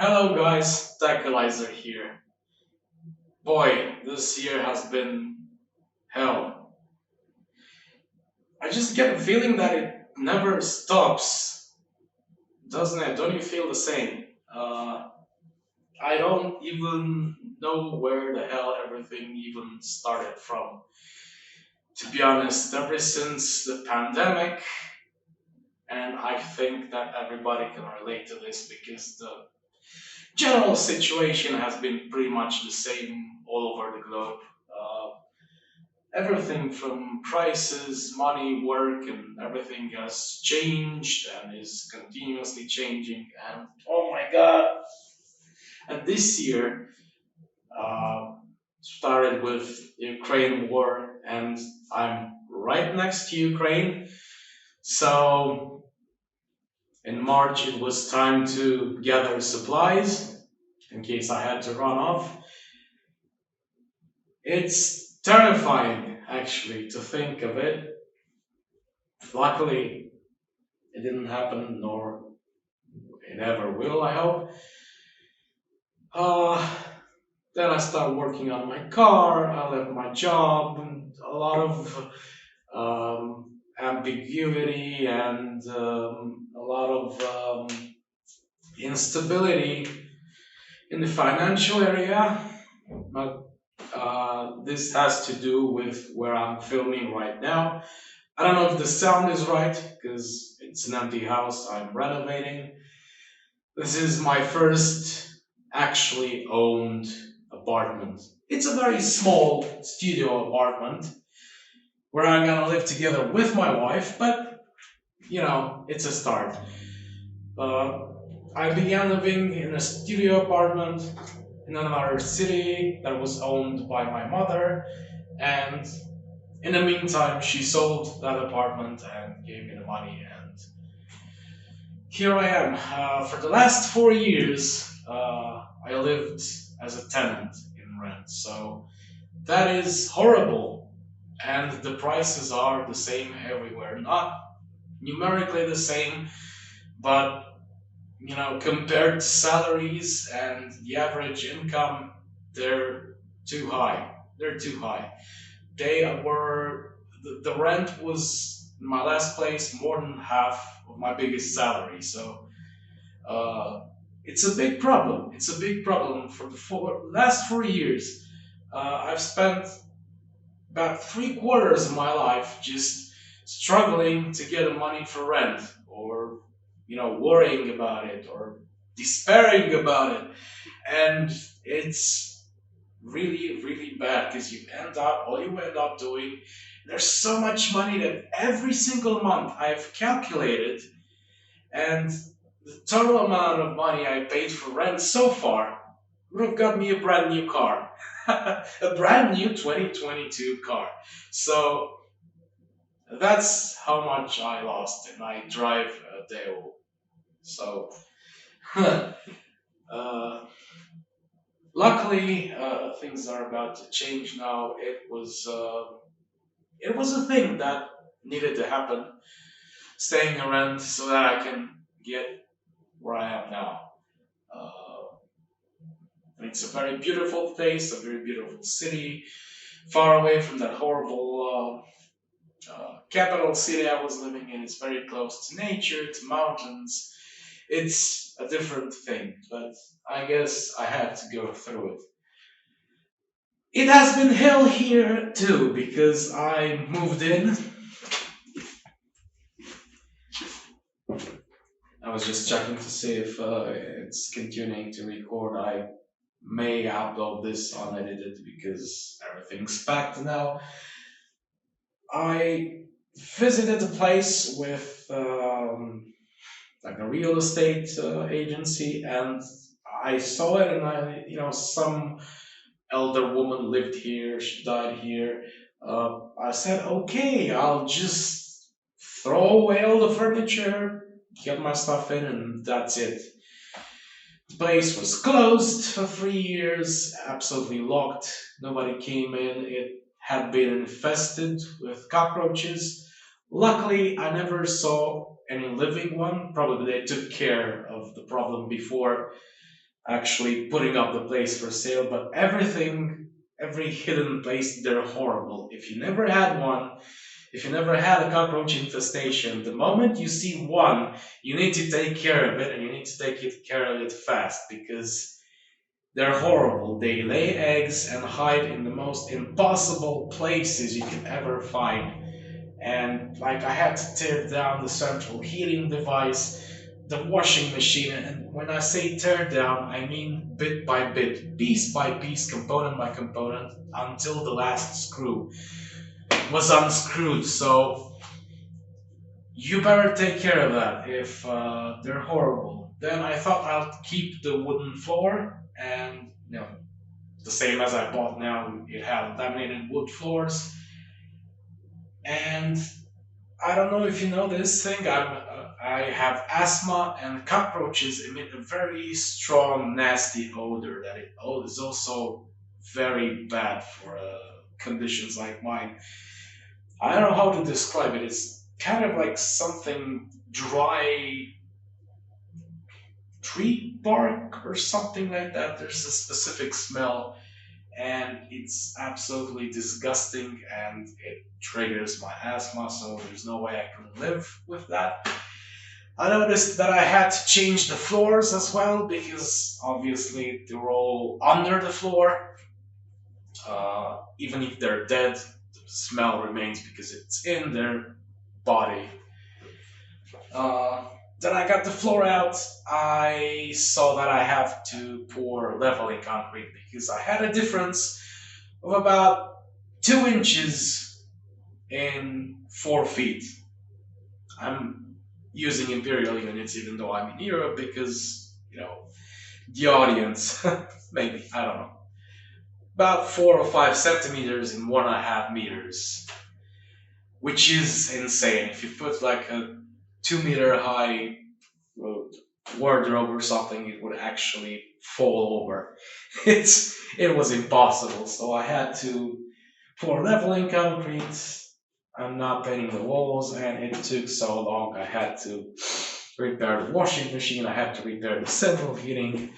Hello guys, Techalyzer here. Boy, this year has been hell. I just get a feeling that it never stops, doesn't it? Don't you feel the same? I don't even know where the hell everything even started from. To be honest, ever since the pandemic, and I think that everybody can relate to this because the general situation has been pretty much the same all over the globe. Uh, Everything from prices, money, work, and everything has changed and is continuously changing. And oh my god! And this year uh, started with Ukraine war, and I'm right next to Ukraine. So in March, it was time to gather supplies in case I had to run off. It's terrifying, actually, to think of it. Luckily, it didn't happen, nor it ever will, I hope. Uh, then I started working on my car, I left my job, and a lot of ambiguity and a lot of instability in the financial area. But this has to do with where I'm filming right now. I don't know if the sound is right because it's an empty house. I'm renovating. This is my first actually owned apartment. It's a very small studio apartment where I'm gonna live together with my wife, but it's a start. Uh, I began living in a studio apartment in another city that was owned by my mother, and in the meantime, she sold that apartment and gave me the money, and here I am. For the last 4 years, I lived as a tenant in rent, so that is horrible. And the prices are the same everywhere. Not numerically the same, but compared to salaries and the average income, they're too high. They're too high. They were the rent was in my last place more than half of my biggest salary. So uh, it's a big problem. It's a big problem for the last 4 years. I've spent about three quarters of my life just struggling to get money for rent, or worrying about it, or despairing about it, and it's really really bad because you end up doing, there's so much money that every single month I've calculated, and the total amount of money I paid for rent so far would have got me a brand new car. A brand new 2022 car. So that's how much I lost, and I drive a Deo. So, uh, luckily, things are about to change now. It was a thing that needed to happen, staying around so that I can get where I am now. Uh, it's a very beautiful place, a very beautiful city, far away from that horrible capital city I was living in. It's very close to nature, to mountains. It's a different thing, but I guess I had to go through it. It has been hell here too because I moved in. I was just checking to see if it's continuing to record. I may upload this unedited because everything's packed now. I visited a place with like a real estate agency, and I saw it, and some elder woman lived here. She died here. I said, okay, I'll just throw away all the furniture, get my stuff in, and that's it. The place was closed for 3 years, absolutely locked. Nobody came in. It had been infested with cockroaches. Luckily, I never saw any living one. Probably they took care of the problem before. actually putting up the place for sale, but everything, every hidden place, they're horrible. If you never had one, if you never had a cockroach infestation, the moment you see one, you need to take care of it, and you need to care of it fast because they're horrible. They lay eggs and hide in the most impossible places you can ever find. And like I had to tear down the central heating device, the washing machine, and when I say tear down, I mean bit by bit, piece by piece, component by component, until the last screw was unscrewed. So you better take care of that if they're horrible. Then I thought I'll keep the wooden floor, and the same as I bought now, it had laminated wood floors. And I don't know if you know this thing. I have asthma, and cockroaches emit a very strong, nasty odor that is also very bad for conditions like mine. I don't know how to describe it. It's kind of like something dry tree bark or something like that. There's a specific smell, and it's absolutely disgusting, and it triggers my asthma, so there's no way I can live with that. I noticed that I had to change the floors as well because obviously they're all under the floor. Even if they're dead, the smell remains because it's in their body. Uh, then I got the floor out. I saw that I have to pour leveling concrete because I had a difference of about 2 inches in 4 feet. I'm using imperial units even though I'm in Europe because, the audience, maybe, I don't know. About 4 or 5 centimeters in 1.5 meters, which is insane. If you put like a 2 meter high uh, wardrobe or something, it would actually fall over. It was impossible, so I had to pour leveling concrete. I'm not painting the walls, and it took so long. I had to repair the washing machine. I had to repair the central heating.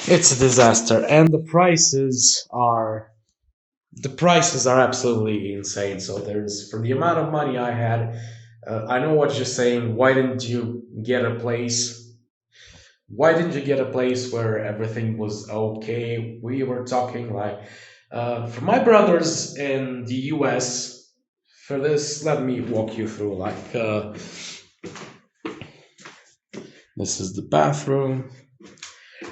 It's a disaster, and the prices are absolutely insane. So there's for the amount of money I had, I know what you're saying. Why didn't you get a place? Why didn't you get a place where everything was okay? We were talking like for my brothers in the U.S. For this, let me walk you through. Like this is the bathroom.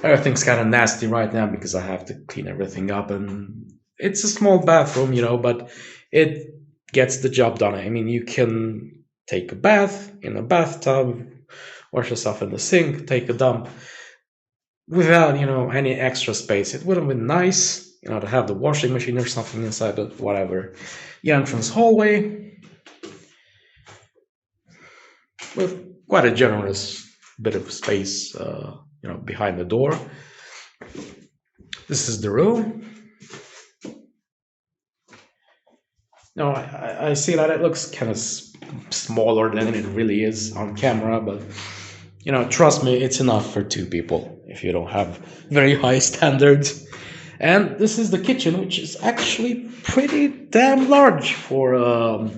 Everything's kind of nasty right now because I have to clean everything up, and it's a small bathroom, but it gets the job done. I mean, you can take a bath in a bathtub, wash yourself in the sink, take a dump without, any extra space. It would have been nice, to have the washing machine or something inside, but whatever. The entrance hallway with quite a generous bit of space, behind the door. This is the room. No, I see that it looks kind of smaller than it really is on camera, but trust me, it's enough for two people if you don't have very high standards. And this is the kitchen, which is actually pretty damn large for all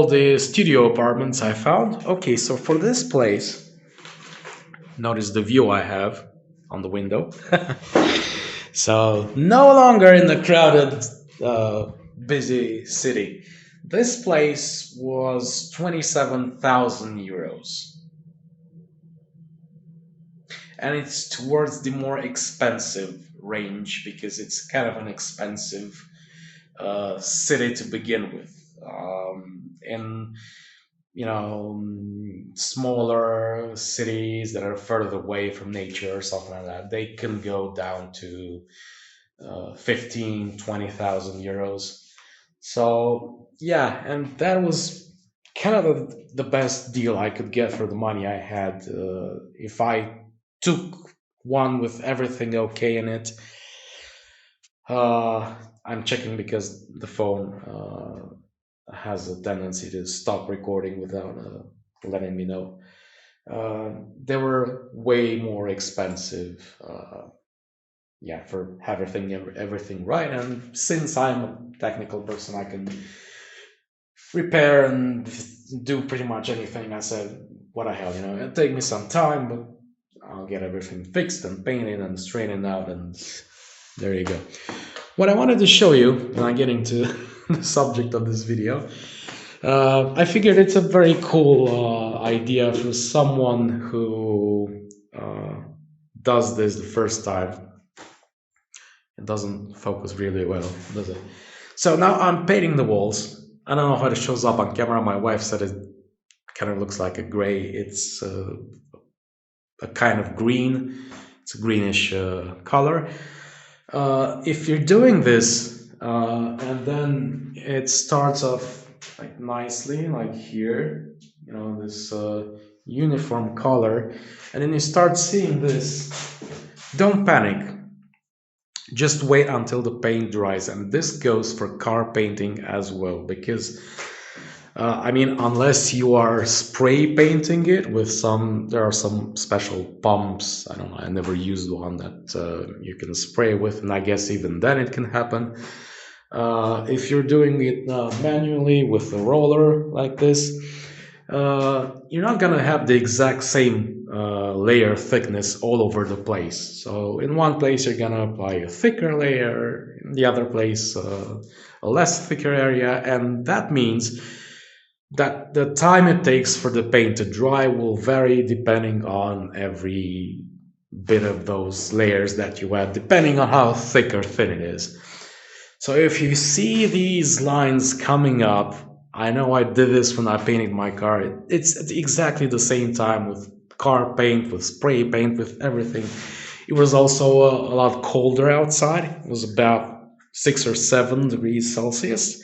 the studio apartments I found. Okay, so for this place, notice the view I have on the window. So no longer in the crowded, busy city. This place was 27,000 euros. And it's towards the more expensive range because it's kind of an expensive city to begin with. In smaller cities that are further away from nature or something like that, they can go down to 15, 20,000 euros. So yeah, and that was kind of the best deal I could get for the money I had. If I took one with everything okay in it, I'm checking because the phone has a tendency to stop recording without letting me know. Uh, they were way more expensive. Yeah, for everything right. And since I'm a technical person, I can repair and do pretty much anything. I said, what the hell, it'll take me some time, but I'll get everything fixed and painted and straightened out, and there you go. What I wanted to show you, and I'm getting to the subject of this video, I figured it's a very cool idea for someone who does this the first time. It doesn't focus really well, does it? So now I'm painting the walls. I don't know how it shows up on camera. My wife said it kind of looks like a gray. It's a kind of green. It's a greenish color. If you're doing this and then it starts off like nicely, like here, this uniform color, and then you start seeing this, don't panic. Just wait until the paint dries, and this goes for car painting as well, because I mean, unless you are spray painting it with there are some special pumps. I don't know, I never used one that you can spray with, and I guess even then it can happen. If you're doing it manually with a roller like this, you're not gonna have the exact same layer thickness all over the place. So in one place you're gonna apply a thicker layer, in the other place a less thicker area, and that means that the time it takes for the paint to dry will vary depending on every bit of those layers that you add, depending on how thick or thin it is. So if you see these lines coming up, I know I did this when I painted my car. It's at exactly the same time with car paint, with spray paint, with everything. It was also a lot colder outside. It was about 6 or 7 degrees Celsius,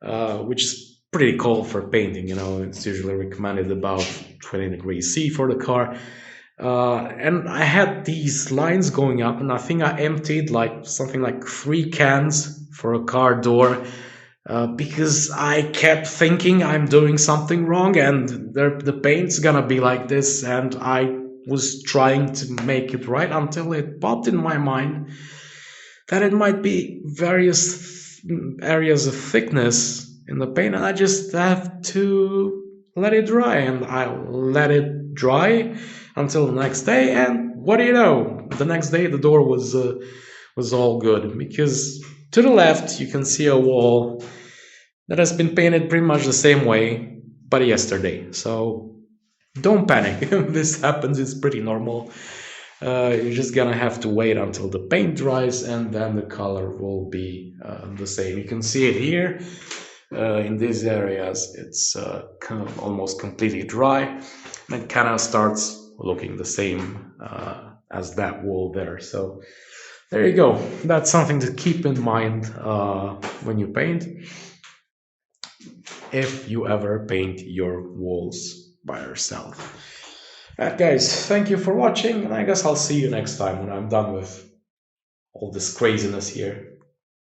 which is pretty cold for painting. It's usually recommended about 20 degrees C for the car. And I had these lines going up, and I think I emptied like something like 3 cans for a car door, because I kept thinking I'm doing something wrong and the paint's gonna be like this, and I was trying to make it right until it popped in my mind that it might be various areas of thickness in the paint, and I just have to let it dry. And I let it dry until the next day, and what do you know? The next day the door was all good, because to the left you can see a wall that has been painted pretty much the same way, but yesterday. So don't panic. This happens, it's pretty normal. You're just gonna have to wait until the paint dries, and then the color will be the same. You can see it here. In these areas, it's kind of almost completely dry, and it kind of starts looking the same as that wall there. So there you go. That's something to keep in mind when you paint, if you ever paint your walls by yourself. Alright guys, thank you for watching, and I guess I'll see you next time when I'm done with all this craziness here.